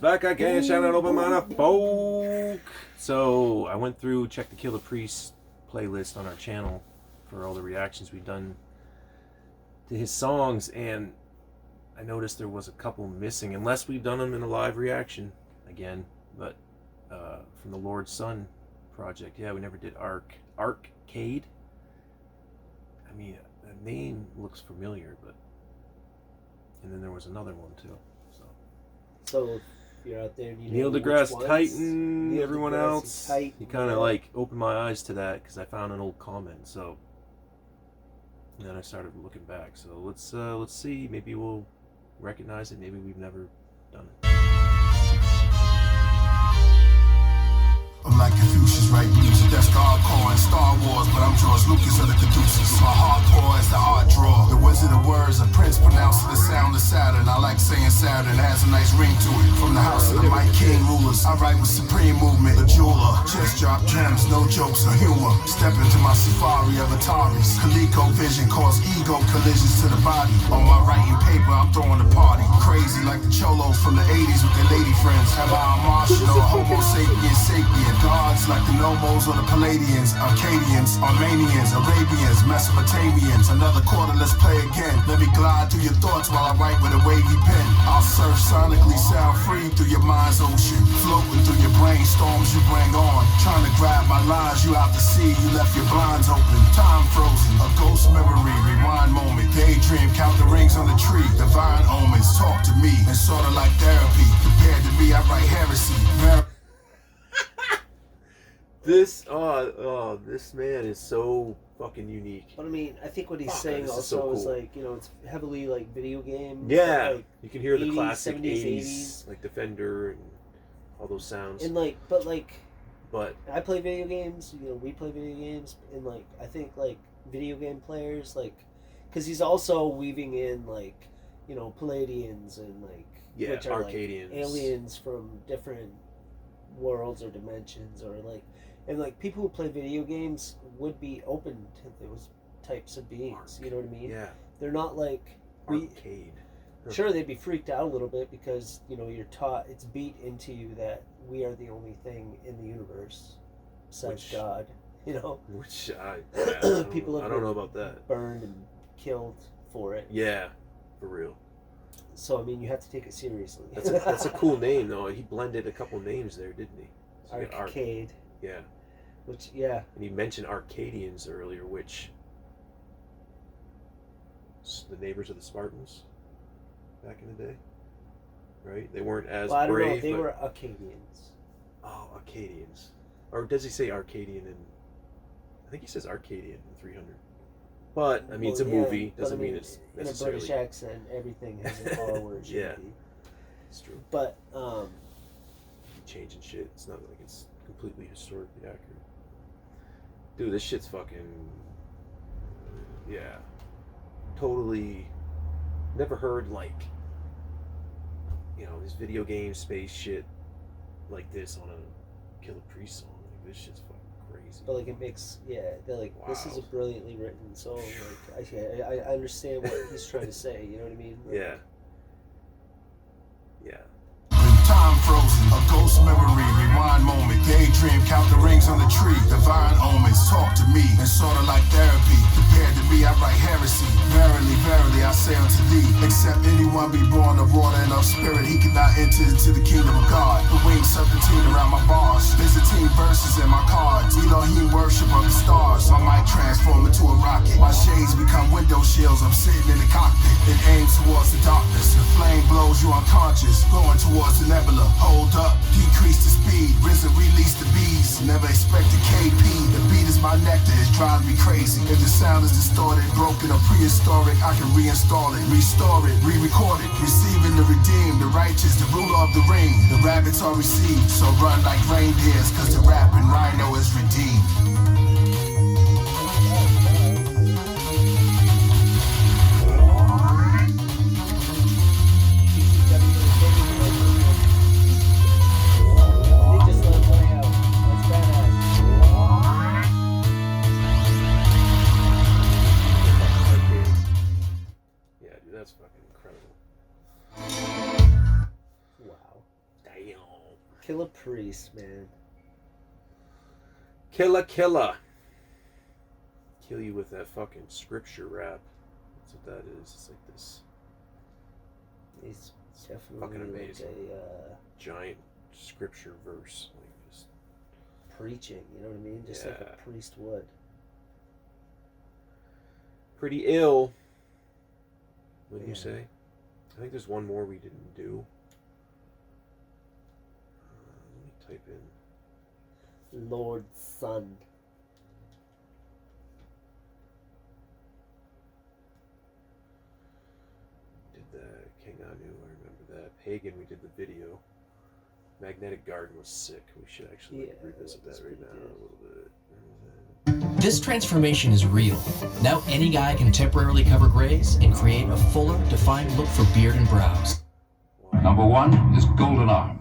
Back again, shout out Open Mind Folk. So I went through, checked the Killah Priest playlist on our channel for all the reactions we've done to his songs, and I noticed there was a couple missing, unless we've done them in a live reaction again. But from the Lord's Son project, yeah, we never did Arcade. I mean, the name looks familiar, but and then there was another one too. So you're out there. Neil deGrasse Titan, everyone else. He kind of like opened my eyes to that because I found an old comment. So and then I started looking back. So let's see. Maybe we'll recognize it. Maybe we've never done it. I'm like Confucius, write music that's hardcore in Star Wars, but I'm George Lucas of the Caduceus. My hardcore is the art drawer. The Wizard of Words, a prince pronouncing the sound of Saturn. I like saying Saturn, it has a nice ring to it. From the house of the Mike King rulers, I write with supreme movement. The jeweler, chest drop gems, no jokes or humor. Step into my safari of Ataris. Coleco vision cause ego collisions to the body. On my writing paper, I'm throwing a party. Crazy like the cholos from the 80s with their lady friends. Am I a Martian or Homo sapien sapien? Gods like the Nomos or the Palladians, Arcadians, Armenians, Arabians, Mesopotamians. Another quarter, let's play again. Let me glide through your thoughts while I write with a wavy pen. I'll surf sonically, sound free through your mind's ocean. Floating through your brain storms you bring on. Trying to grab my lines, you out to sea, you left your blinds open. Time frozen, a ghost memory, rewind moment. Daydream, count the rings on the tree. Divine omens, talk to me. And sorta like therapy. Compared to me, I write heresy. This man is so fucking unique. But I mean, I think what he's saying also is like, you know, it's heavily like video games. Yeah, like you can hear the 80s, classic 70s, 80s, like Defender and all those sounds. And like, but I play video games. You know, we play video games, and like, I think like video game players, like, because he's also weaving in like, you know, Palladians and like, which are Arcadians, like aliens from different worlds or dimensions, or like. And like people who play video games would be open to those types of beings. You know what I mean? Yeah. They're not like arcade. Sure, they'd be freaked out a little bit because you know you're taught, it's beat into you that we are the only thing in the universe besides God. You know. Which people have I don't know about that. Burned and killed for it. Yeah, for real. So I mean, you have to take it seriously. That's a cool name though. He blended a couple names there, didn't he? So Arcade. Yeah. Which, yeah. And he mentioned Arcadians earlier, which the neighbors of the Spartans back in the day, right? They weren't as I don't brave. know. They were Arcadians. Oh, Arcadians. Or does he say Arcadian in... I think he says Arcadian in 300. But, I mean, it's a movie. Doesn't mean it's necessarily... In a British accent, everything has an R word. Yeah. It's true. But, changing shit. It's not like it's completely historically accurate. Dude, this shit's fucking... Yeah. Totally... Never heard, like... You know, this video game space shit like this on a Killah Priest song. Like, this shit's fucking crazy. But, like, it makes... Yeah, they're like, wow. This is a brilliantly written song. Like, I understand what he's trying to say. You know what I mean? Like, yeah. Yeah. Time frozen, a ghost memory, rewind moment. Daydream, count the rings on the tree. Divine omens, talk to me. And sorta like therapy. Compared to me, I write heresy. Verily, verily, I say unto thee, except anyone be born of water and of spirit, he cannot enter into the kingdom of God. The winged serpentine around my bars. Byzantine verses in my cards. Elohim worship of the stars. My mic transform into a rocket. My shades become window shields. I'm sitting in the cockpit. It aims towards the darkness. The flame blows you unconscious. Going towards the nebula. Hold up, decrease the speed. Risen, release the bees. Never expect a KP. The beat is my nectar. It's driving me crazy. If the sound is distorted, broken or prehistoric, I can reinstall it, restore it, re-record it. Receiving the redeemed, the righteous, the ruler of the ring. The rabbits are received, so run like reindeers, cause the rapping rhino is redeemed. Priest, man. Killah. Kill you with that fucking scripture rap. That's what that is. It's like this He's definitely fucking amazing. like a giant scripture verse. Like just preaching, you know what I mean? Just like a priest would. pretty ill, wouldn't you say? I think there's one more we didn't do. Let me type in Lord's Son. did the King Anu, I remember that. Pagan, we did the video. Magnetic Garden was sick. We should actually revisit that right now a little bit. This transformation is real. Now any guy can temporarily cover grays and create a fuller, defined look for beard and brows. Number 1 is Golden Arm.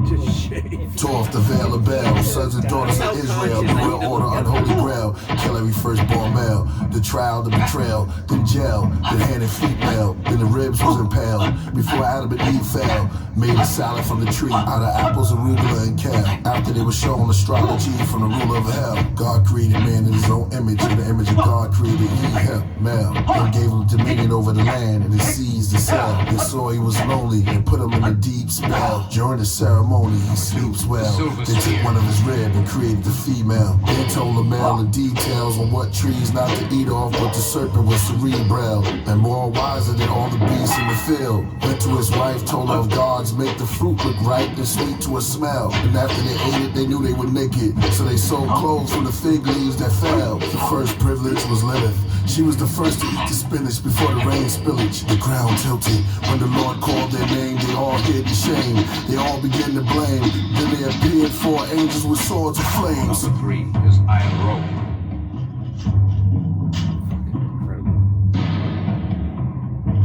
Just shave. Tore off the veil of Baal, sons and daughters of Israel, the royal order, unholy grail, kill every firstborn male, the trial, the betrayal, then jail, then hand and feet nailed, then the ribs was impaled, before Adam and Eve fell, made a salad from the tree, out of apples, arugula, and kale, after they were shown astrology from the ruler of hell, God created man in his own image, in the image of God created he, him, male, and gave him dominion over the land, and his seeds the cell, and saw he was lonely, and put him in a deep spell, during the ceremony, he sleeps well. They took one of his rib and created the female. They told the male the details on what trees not to eat off, but the serpent was cerebral and more wiser than all the beasts in the field. Went to his wife, told her of gods make the fruit look ripe and sweet to a smell. And after they ate it, they knew they were naked, so they sewed clothes from the fig leaves that fell. The first privilege was Lilith. She was the first to eat the spinach before the rain spillage. The ground tilted. When the Lord called their name, they all hid in shame. They all began to blame. Then they appeared 4 angels with swords of flames. Number 3 is Iron Road.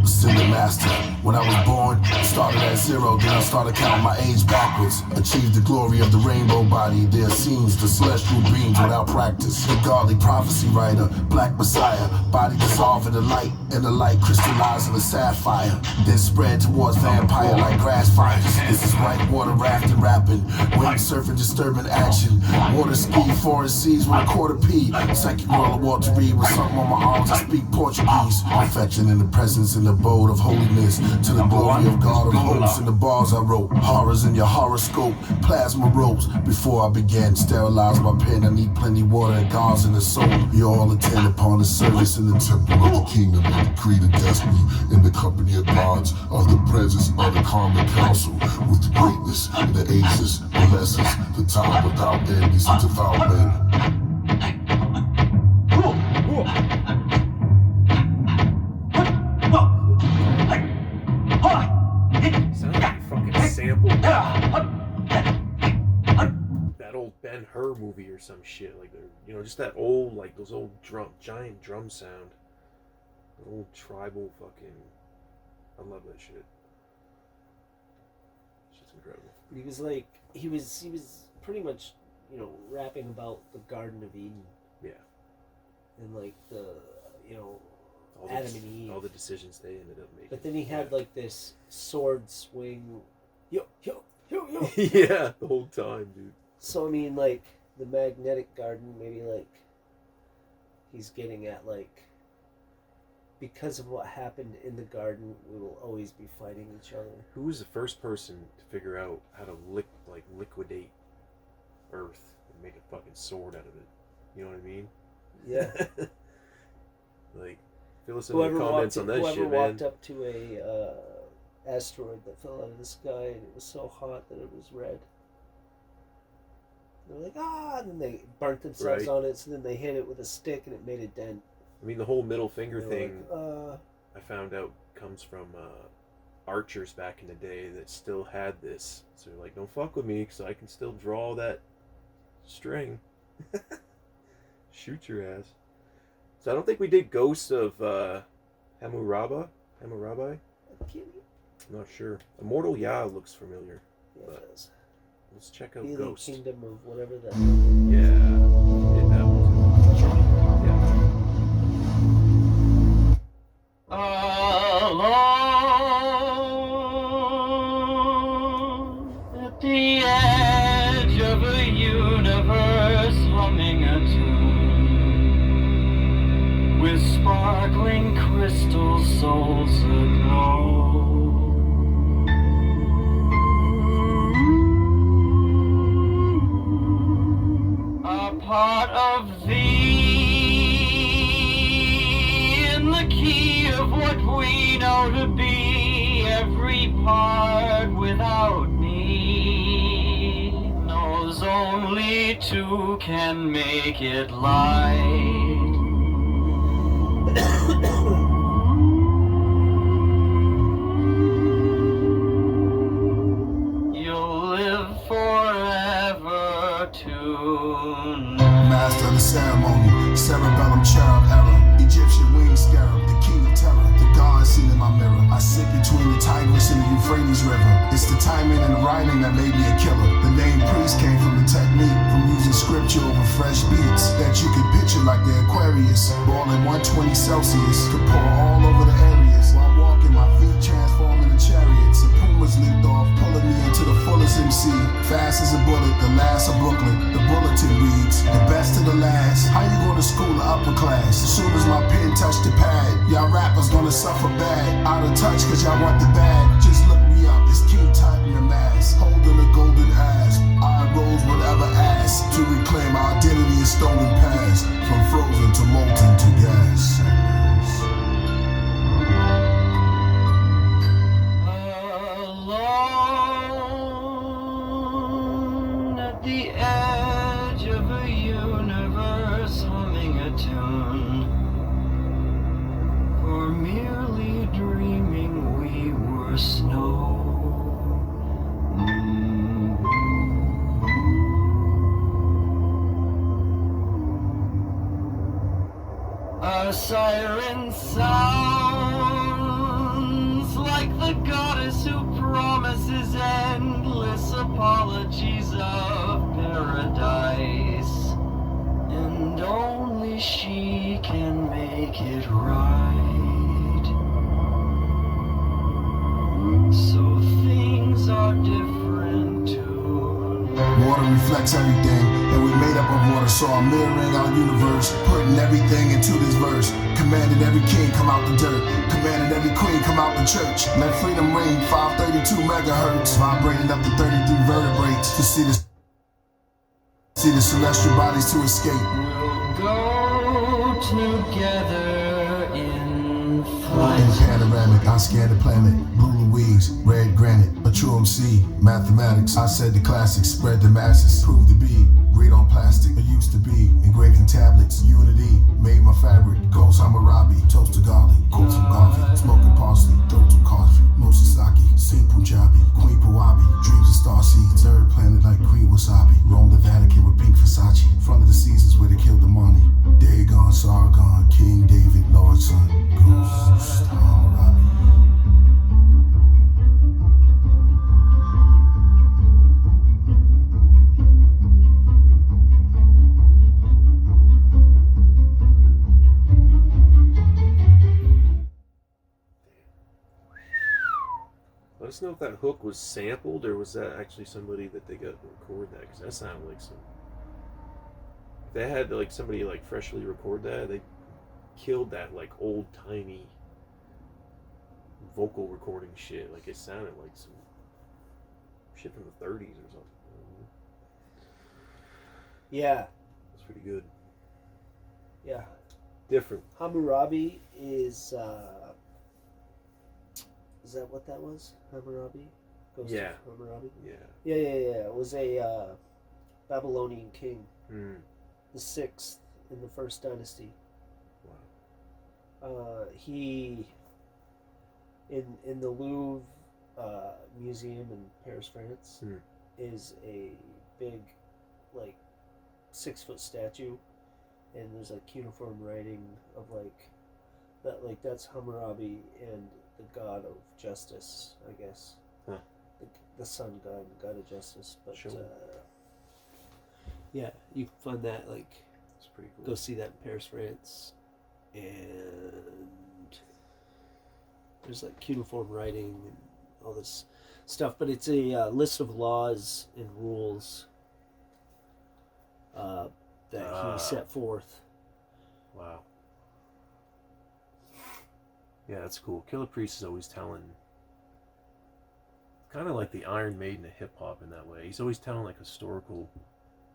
Ascended master. When I was born, started at 0, then I started counting my age backwards. Achieved the glory of the rainbow body. There scenes the celestial beings without practice. The godly prophecy writer, black messiah. Body dissolved in the light, and the light crystallized in the sapphire. Then spread towards vampire like grass fires. This is white water rafting, rapping. Wind surfing, disturbing action. Water ski, foreign seas with a quarter P. Psychic roller Walter Reed with something on my arms. I speak Portuguese. Perfection in the presence and abode of holiness. To the glory of God of hopes. In the bars I wrote, horrors in your horoscope, plasma ropes. Before I began, sterilize my pen. I need plenty water and God's in the soul. We all attend upon the service in the temple of the kingdom and the creed of destiny. In the company of gods, of the presence of the common council. With the greatness and the ages, the lessons, the time without end. These are devout men. Sounds like a fucking sample. That old Ben-Hur movie or some shit. Like, just that old, like, those old giant drum sound. The old tribal fucking. I love that shit. Shit's incredible. But he was pretty much, rapping about the Garden of Eden. Yeah. And like the, All Adam and Eve. All the decisions they ended up making. But then he had like this sword swing, yo. Yeah, the whole time, dude. So I mean, like the magnetic garden, maybe like he's getting at like, because of what happened in the garden, we will always be fighting each other. Who was the first person to figure out how to liquidate Earth and make a fucking sword out of it? You know what I mean? Yeah. Like, fill us in the comments on that shit, man. Whoever walked up to a asteroid that fell out of the sky and it was so hot that it was red. They were like, and then they burnt themselves on it, so then they hit it with a stick and it made a dent. I mean, the whole middle finger thing, like, I found out comes from archers back in the day that still had this. So they're like, don't fuck with me because I can still draw that string. Shoot your ass. So I don't think we did Ghost of Hammurabi. I'm not sure. Immortal Yah looks familiar. Yeah, it does. Let's check out Healing Ghost. Kingdom of whatever that. Yeah, did that one too. Yeah. Along souls aglow. A part of thee in the key of what we know to be every part without me knows only two can make it light. You'll live forever tonight. Master of the ceremony, cerebellum cherub error, Egyptian wing scarab, the king of terror, the god seen in my mirror. I sit between the Tigris and the Euphrates River. It's the timing and the writing that made me a killer. The name priest came from the technique, from using scripture over fresh beats that you could picture like the Aquarius, boiling 120 Celsius, could pour all over the areas. While walking, my feet transform into chariots. The pumas licked off, pulling me into the fullest MC. Fast as a bullet, the last of Brooklyn. The bulletin reads, the best of the last. How you going to school or upper class? As soon as my pen touched the pad, y'all rappers gonna suffer bad. Out of touch cause y'all want the bag. Just look me up, it's King Tut in the mask, holding a golden ass. I rose whatever ass to reclaim our identity and stolen past. From frozen to molten to gas. Alone at the edge of a universe, humming a tune, or merely dreaming we were snow. A siren sounds like the goddess who promises endless apologies of paradise, and only she can make it right. So things are different too. Water reflects everything, and we made up of water, so I'm mirroring our universe, putting everything into this verse. Commanded every king come out the dirt, commanded every queen come out the church. Let freedom ring, 532 megahertz, vibrating up to 33 vertebrates to see the celestial bodies to escape. We'll go together in In flight. panoramic, I scanned the planet. Blue Louise, red granite, a true MC, mathematics. I said the classics, spread the masses, proved to be great on plastic. It used to be engraving tablets. Unity made my fabric. Ghost Hammurabi, toast to garlic, quote some coffee, smoking parsley, throat some coffee. Mosasaki, sing Punjabi, Queen Pawabi, dreams of star seeds. Third planet like Queen Wasabi. Rome the Vatican with pink Versace. Front of the Caesars where they killed the money. Dagon, Sargon, King David, Lord's son. Ghost Hammurabi. Let us know if that hook was sampled or was that actually somebody that they got to record that, because that sounded like some. If they had like somebody like freshly record that, they killed that like old timey vocal recording shit. Like it sounded like some shit from the 30s or something. Yeah, That's pretty good. yeah. Different. Hammurabi is that what that was? Hammurabi? Ghost Yeah. of Hammurabi? Yeah. Yeah. It was a Babylonian king, Mm. the 6th in the first dynasty. Wow. He in the Louvre Museum in Paris, France, is a big, like, 6-foot statue, and there's like cuneiform writing of like that, like that's Hammurabi and the god of justice, I guess. Huh. The sun god, the god of justice. But Sure. yeah, you can find that, like, It's pretty cool. go see that in Paris, France, and there's like cuneiform writing and all this stuff. But it's a list of laws and rules that he set forth. Wow. Yeah, that's cool. Killah Priest is always telling, kind of like the Iron Maiden of hip hop in that way. He's always telling like historical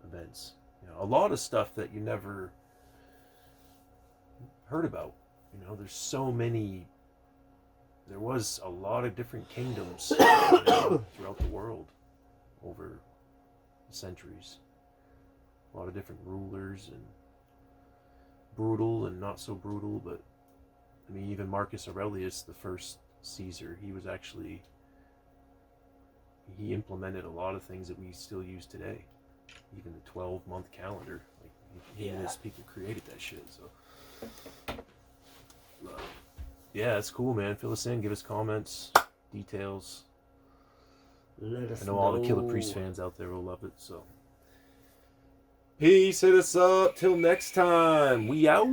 events. You know, a lot of stuff that you never heard about. You know, there's so many. There was a lot of different kingdoms throughout the world over the centuries. A lot of different rulers and brutal and not so brutal, but I mean, even Marcus Aurelius, the first Caesar, he implemented a lot of things that we still use today. Even the 12-month calendar, like those people created that shit. So, yeah, it's cool, man. Fill us in, give us comments, details. Let us I know all the Killah Priest fans out there will love it. So, peace. Hit us up. Till next time. We out.